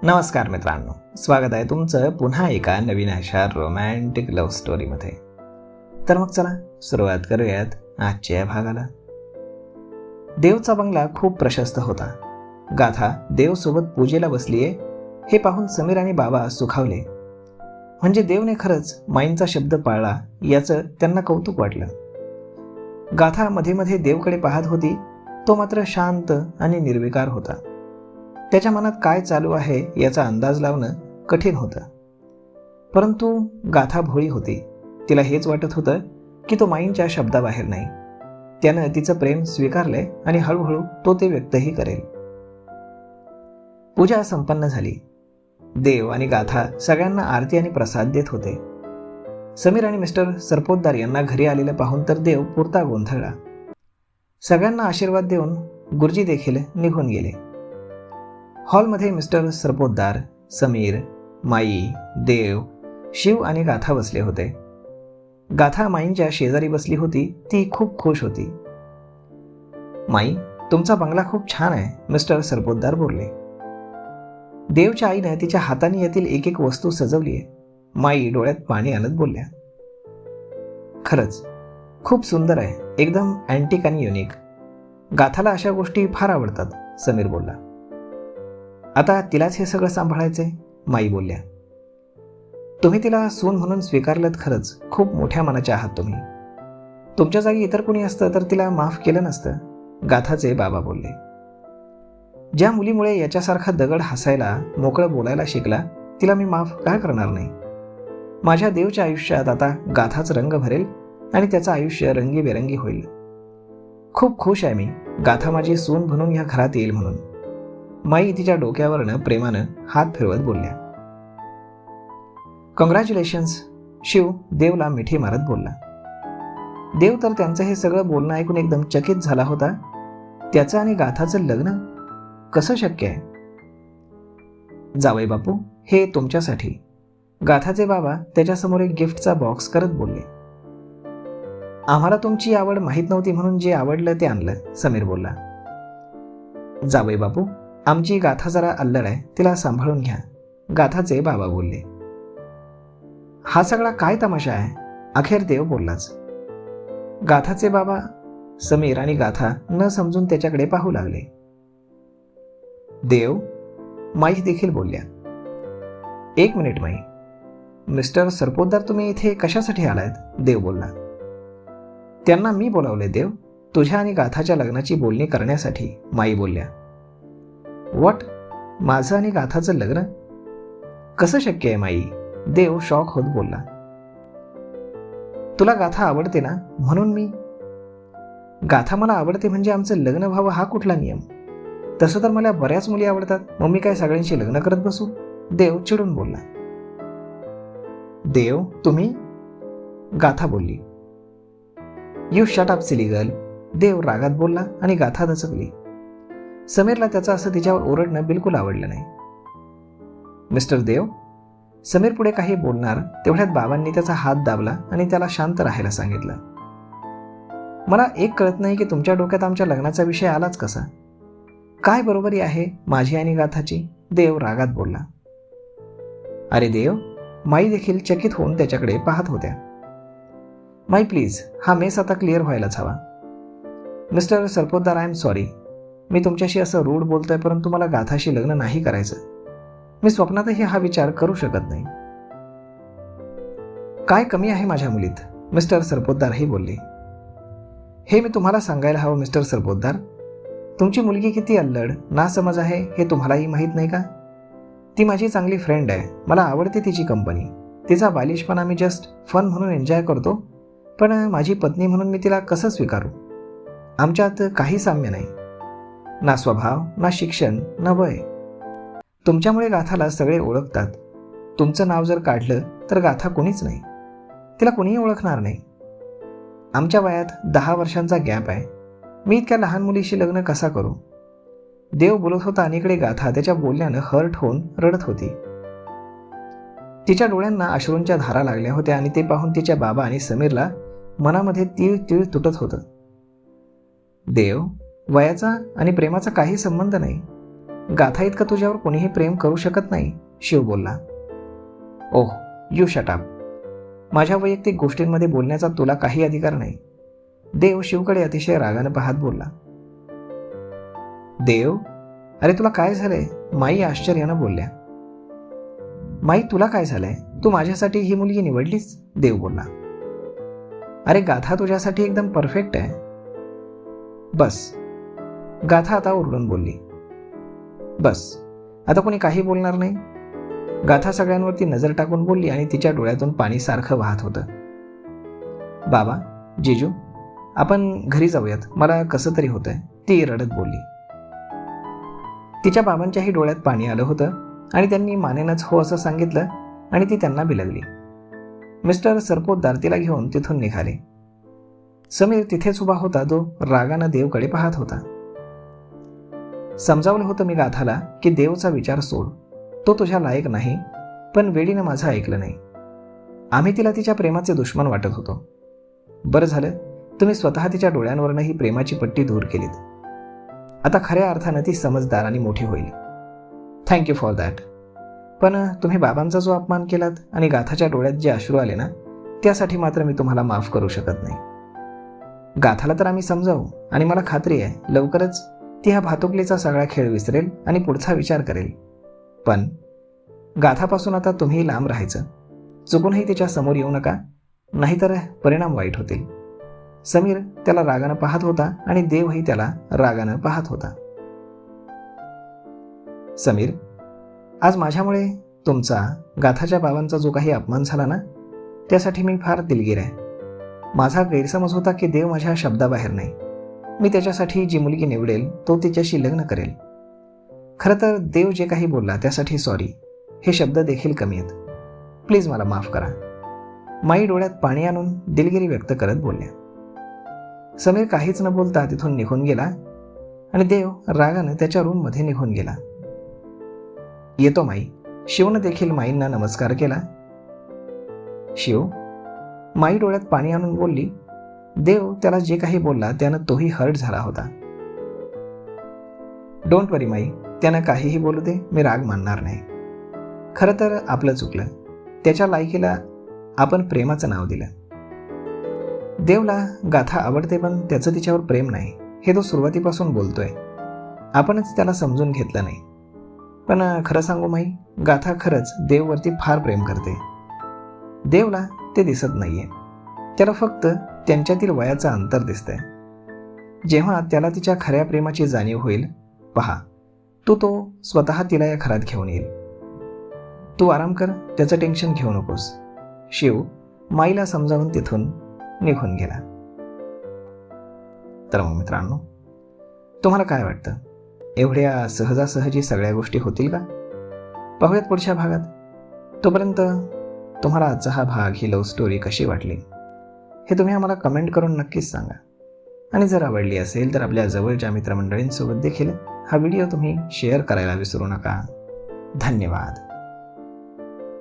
नमस्कार मित्रांनो, स्वागत आहे तुमचं पुन्हा एका नवीन अशा रोमॅन्टिक लव्ह स्टोरीमध्ये. तर मग चला सुरुवात करूयात आजच्या भागाला. देवचा बंगला खूप प्रशस्त होता. गाथा देवसोबत पूजेला बसलीये हे पाहून समीर आणि बाबा सुखावले. म्हणजे देवने खरंच माईंचा शब्द पाळला याचं त्यांना कौतुक वाटलं. गाथा मध्ये मध्ये देवकडे पाहत होती. तो मात्र शांत आणि निर्विकार होता. त्याच्या मनात काय चालू आहे याचा अंदाज लावणं कठीण होतं. परंतु गाथा भोळी होती. तिला हेच वाटत होतं की तो माईंच्या शब्दाबाहेर नाही. त्यानं तिचं प्रेम स्वीकारलंय आणि हळूहळू तो ते व्यक्तही करेल. पूजा संपन्न झाली. देव आणि गाथा सगळ्यांना आरती आणि प्रसाद देत होते. समीर आणि मिस्टर सरपोतदार यांना घरी आलेलं पाहून तर देव पुरता गोंधळला. सगळ्यांना आशीर्वाद देऊन गुरुजी देखील निघून गेले. हॉलमध्ये मिस्टर सरपोतदार, समीर, माई, देव, शिव आणि गाथा बसले होते. गाथा माईंच्या शेजारी बसली होती. ती खूप खुश होती. माई, तुमचा बंगला खूप छान आहे, मिस्टर सरपोतदार बोलले. देवच्या आईने तिच्या हाताने यातील एक एक वस्तू सजवली आहे. माई डोळ्यात पाणी आणत बोलल्या. खरंच खूप सुंदर आहे, एकदम अँटिक आणि युनिक. गाथाला अशा गोष्टी फार आवडतात, समीर बोलला. आता तिलाच हे सगळं सांभाळायचंय, माई बोलल्या. तुम्ही तिला सून म्हणून स्वीकारलत, खरंच खूप मोठ्या मनाचे आहात तुम्ही. तुमच्या जागी इतर कोणी असतं तर तिला माफ केलं नसतं, गाथाचे बाबा बोलले. ज्या मुलीमुळे याच्यासारखा दगड हसायला, मोकळं बोलायला शिकला, तिला मी माफ का करणार नाही. माझ्या देवच्या आयुष्यात आता गाथाच रंग भरेल आणि त्याचं आयुष्य रंगीबेरंगी होईल. खूप खुश आहे मी, गाथा माझी सून म्हणून या घरात येईल म्हणून. माई तिच्या डोक्यावरनं प्रेमानं हात फिरवत बोलल्या. कॉंग्रॅच्युलेशन्स, शिव देवला मिठी मारत बोलला. देव तर त्यांचं हे सगळं बोलणं ऐकून एकदम चकित झाला होता. त्याचं आणि गाथाचं लग्न कसं शक्य आहे? जावई बापू, हे तुमच्यासाठी, गाथाचे बाबा त्याच्यासमोर एक गिफ्टचा बॉक्स करत बोलले. आम्हाला तुमची आवड माहीत नव्हती म्हणून जे आवडलं ते आणलं, समीर बोलला. जावई बापू, आमची गाथा जरा अल्लड आहे, तिला सांभाळून घ्या, गाथाचे बाबा बोलले. हा सगळा काय तमाशा आहे? अखेर देव बोललाच. गाथाचे बाबा, समीर आणि गाथा न समजून त्याच्याकडे पाहू लागले. देव, माई देखील बोलल्या. एक मिनिट माई, मिस्टर सरपोतदार तुम्ही इथे कशासाठी आलायत? देव बोलला. त्यांना मी बोलावले देव, तुझ्या आणि गाथाच्या लग्नाची बोलणी करण्यासाठी, माई बोलल्या. व्हॉट? माझं आणि गाथाचं लग्न कसं शक्य आहे माई? देव शॉक होत बोलला. तुला गाथा आवडते ना, म्हणून मी. गाथा मला आवडते म्हणजे आमचं लग्न व्हावं हा कुठला नियम? तसं तर मला बऱ्याच मुली आवडतात, मग मी काय सगळ्यांशी लग्न करत बसू? देव चिडून बोलला. देव, तुम्ही? गाथा बोलली. You shut up silly girl, Dev रागात बोलला आणि गाथा दचकली. समीरला त्याचं असं तिच्यावर ओरडणं बिलकुल आवडलं नाही. मिस्टर देव, समीर पुढे काही बोलणार तेवढ्यात बाबांनी त्याचा हात दाबला आणि त्याला शांत राहायला सांगितलं. मला एक कळत नाही की तुमच्या डोक्यात आमच्या लग्नाचा विषय आलाच कसा? काय बरोबरी आहे माझी आणि गाथाची? देव रागात बोलला. अरे देव, माई देखील चकित होऊन त्याच्याकडे पाहत होत्या. माई प्लीज, हा मेस आता क्लिअर व्हायलाच हवा. Mister Sarpotdar, I am sorry, मी तुमच्याशी असं रूढ बोलतोय, परंतु मला गाथाशी लग्न नाही करायचं. मी स्वप्नातही हा विचार करू शकत नाही. काय कमी आहे माझ्या मुलीत? मिस्टर सरपोतदारही बोलले. हे मी तुम्हाला सांगायला हवं मिस्टर सरपोतदार. तुमची मुलगी किती अल्लड, नासमज आहे हे तुम्हालाही माहीत नाही का? ती माझी चांगली फ्रेंड आहे, मला आवडते तिची कंपनी. तिचा बालिशपणा मी जस्ट फन म्हणून एन्जॉय करतो, पण माझी पत्नी म्हणून मी तिला कसं स्वीकारू? आमच्यात काही साम्य नाही, ना स्वभाव, ना शिक्षण, ना वय. तुमच्यामुळे गाथाला सगळे ओळखतात. तुमचं नाव जर काढलं तर गाथा कोणीच नाही, तिला कोणीही ओळखणार नाही. आमच्या वयात 10 वर्षांचा गॅप आहे. मी इतक्या लहान मुलीशी लग्न कसा करू? देव बोलत होता आणि इकडे गाथा त्याच्या बोलण्यानं हर्ट होऊन रडत होती. तिच्या डोळ्यांना अश्रूंच्या धारा लागल्या होत्या आणि ते पाहून तिच्या बाबा आणि समीरला मनामध्ये तीळ तीळ तुटत होतं. देव, वयाचा आणि प्रेमाचा काही संबंध नाही. गाथा इतकं तुझ्यावर कोणीही प्रेम करू शकत नाही, शिव बोलला. ओह, यू शट अप. माझ्या वैयक्तिक गोष्टींमध्ये बोलण्याचा तुला काही अधिकार नाही, देव शिवकडे अतिशय रागानं पाहत बोलला. देव, अरे तुला काय झालंय? माई आश्चर्यानं बोलल्या. माई, तुला काय झालंय? तू माझ्यासाठी ही मुलगी निवडलीस? देव बोलला. अरे गाथा तुझ्यासाठी एकदम परफेक्ट आहे. बस. गाथा आता ओरडून बोलली. बस, आता कोणी काही बोलणार नाही. गाथा सगळ्यांवरती नजर टाकून बोलली आणि तिच्या डोळ्यातून पाणी सारखं वाहत होतं. बाबा, जिजू, आपण घरी जाऊयात, मला कसं तरी होतंय, ती रडत बोलली. तिच्या बाबांच्याही डोळ्यात पाणी आलं होतं आणि त्यांनी मानेनंच हो असं सांगितलं आणि ती त्यांना बिलगली. मिस्टर सरपोतदार तिला घेऊन तिथून निघाले. समीर तिथेच उभा होता, तो रागानं देवकडे पाहत होता. समजावलं होतं मी गाथाला की देवचा विचार सोड, तो तुझ्या लायक नाही, पण वेळीनं माझं ऐकलं नाही. आम्ही तिला तिच्या प्रेमाचे दुश्मन वाटत होतो. बरं झालं तुम्ही स्वतः तिच्या डोळ्यांवरनं ही प्रेमाची पट्टी दूर केलीत. आता खऱ्या अर्थानं ती समजदार आणि मोठी होईल. Thank you for that. पण तुम्ही बाबांचा जो अपमान केलात आणि गाथाच्या डोळ्यात जे अश्रू आले ना, त्यासाठी मात्र मी तुम्हाला माफ करू शकत नाही. गाथाला तर आम्ही समजावू आणि मला खात्री आहे लवकरच ती हा भातुकलीचा सगळा खेळ विसरेल आणि पुढचा विचार करेल. पण गाथापासून आता तुम्ही लांब राहायचं. चुकूनही तिच्या समोर येऊ नका, नाहीतर परिणाम वाईट होतील. समीर त्याला रागानं पाहत होता आणि देवही त्याला रागानं पाहत होता. समीर, आज माझ्यामुळे तुमचा, गाथाच्या बाबांचा जो काही अपमान झाला ना, त्यासाठी मी फार दिलगीर आहे. माझा गैरसमज होता की देव माझ्या शब्दाबाहेर नाही. मी त्याच्यासाठी जी मुलगी निवडेल तो तिच्याशी लग्न करेल. खरं तर देव जे काही बोलला त्यासाठी सॉरी हे शब्द देखील कमी आहेत. प्लीज मला माफ करा. माई डोळ्यात पाणी आणून दिलगिरी व्यक्त करत बोलल्या. समीर काहीच न बोलता तिथून निघून गेला आणि देव रागानं त्याच्या रूममध्ये निघून गेला. येतो माई. शिवनं देखील माईंना नमस्कार केला. शिव, माई डोळ्यात पाणी आणून बोलली. देव त्याला जे काही बोलला त्यानं तोही हर्ट झाला होता. डोंट वरी माई, त्यानं काहीही बोलू दे, मी राग मानणार नाही. खरं तर आपलं चुकलं. त्याच्या लायकीला आपण प्रेमाचं नाव दिलं. देवला गाथा आवडते पण त्याचं तिच्यावर प्रेम नाही हे तो सुरुवातीपासून बोलतोय. आपणच त्याला समजून घेतलं नाही. पण खरं सांगू माई, गाथा खरंच देववरती फार प्रेम करते. देवला ते दिसत नाहीये. त्याला फक्त त्यांच्यातील वयाचं अंतर दिसतंय. जेव्हा त्याला तिच्या खऱ्या प्रेमाची जाणीव होईल, पहा, तो स्वतः तिला या घरात घेऊन येईल. तू आराम कर, त्याचं टेन्शन घेऊ नकोस. शिव माईला समजावून तिथून निघून गेला. तर मग मित्रांनो, तुम्हाला काय वाटतं? एवढ्या सहजासहजी सगळ्या गोष्टी होतील का? पाहूयात पुढच्या भागात. तोपर्यंत तुम्हाला आजचा हा भाग, ही लव्ह स्टोरी कशी वाटली हे तुम्ही आम्हाला कमेंट करून नक्कीच सांगा. आणि जर आवडली असेल तर आपल्या जवळच्या मित्रमंडळींसोबत देखील हा व्हिडिओ तुम्ही शेअर करायला विसरू नका. धन्यवाद.